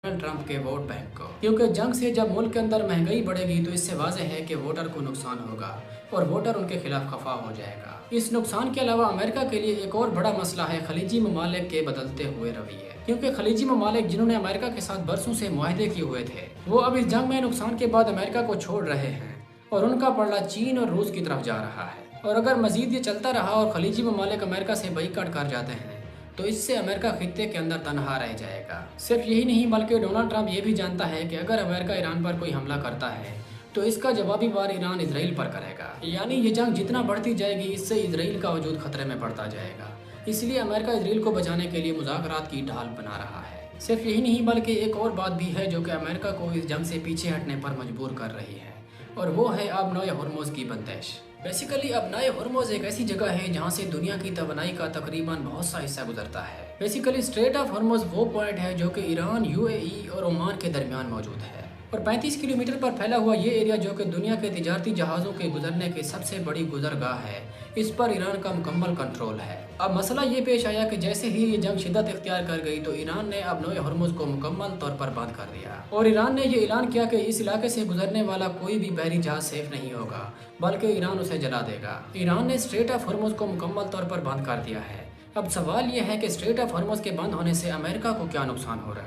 Donald Trump के vote bank को, क्योंकि जंग से जब मुल्क के अंदर महंगाई बढ़ेगी तो इससे वाज़ेह है कि वोटर को नुकसान होगा और वोटर उनके खिलाफ खफा हो जाएगा। इस नुकसान के अलावा अमेरिका के लिए एक और बड़ा मसला है खलीजी ममालिक के बदलते हुए रवैये, क्योंकि खलीजी ममालिक जिन्होंने अमेरिका के साथ बरसों से मुआहदे किए हुए थे वो अब इस जंग में नुकसान के बाद अमेरिका को छोड़ रहे हैं और उनका पलड़ा चीन और रूस की तरफ जा रहा है। और अगर मजीद ये चलता रहा और खलीजी ममालिक अमेरिका से बाइकाट कर जाते हैं तो इससे अमेरिका खित्ते के अंदर तनहा रह जाएगा। सिर्फ यही नहीं बल्कि डोनाल्ड ट्रंप ये भी जानता है कि अगर अमेरिका ईरान पर कोई हमला करता है तो इसका जवाबी वार ईरान इसराइल पर करेगा, यानी ये जंग जितना बढ़ती जाएगी इससे इसराइल का वजूद खतरे में पड़ता जाएगा। इसलिए अमेरिका इसराइल को बचाने के लिए मुज़ाकरात की ढाल बना रहा है। सिर्फ यही नहीं बल्कि एक और बात भी है जो कि अमेरिका को इस जंग से पीछे हटने पर मजबूर कर रही है, और वो है अब नए हॉर्मोज़ की बंदिश। बेसिकली अब नए हॉर्मोज़ एक ऐसी जगह है जहाँ से दुनिया की तवानाई का तकरीबन बहुत सा हिस्सा गुजरता है। बेसिकली स्ट्रेट ऑफ हॉर्मोज़ वो पॉइंट है जो कि ईरान, यूएई और ओमान के दरमियान मौजूद है और 35 किलोमीटर पर फैला हुआ ये एरिया जो कि दुनिया के तिजारती जहाज़ों के गुजरने की सबसे बड़ी गुजरगाह है, इस पर ईरान का मुकम्मल कंट्रोल है। अब मसला ये पेश आया कि जैसे ही ये जंग शिद्दत इख्तियार कर गई तो ईरान ने अब नए हॉर्मोज़ को मुकम्मल तौर पर बंद कर दिया और ईरान ने ये ऐलान किया कि इस इलाके से गुजरने वाला कोई भी बहरी जहाज सेफ नहीं होगा बल्कि ईरान उसे जला देगा। ईरान ने स्ट्रेट ऑफ हॉर्मोज़ को मुकम्मल तौर पर बंद कर दिया है। अब सवाल यह है कि स्ट्रेट ऑफ हॉर्मोज़ के बंद होने से अमेरिका को क्या नुकसान हो रहा है।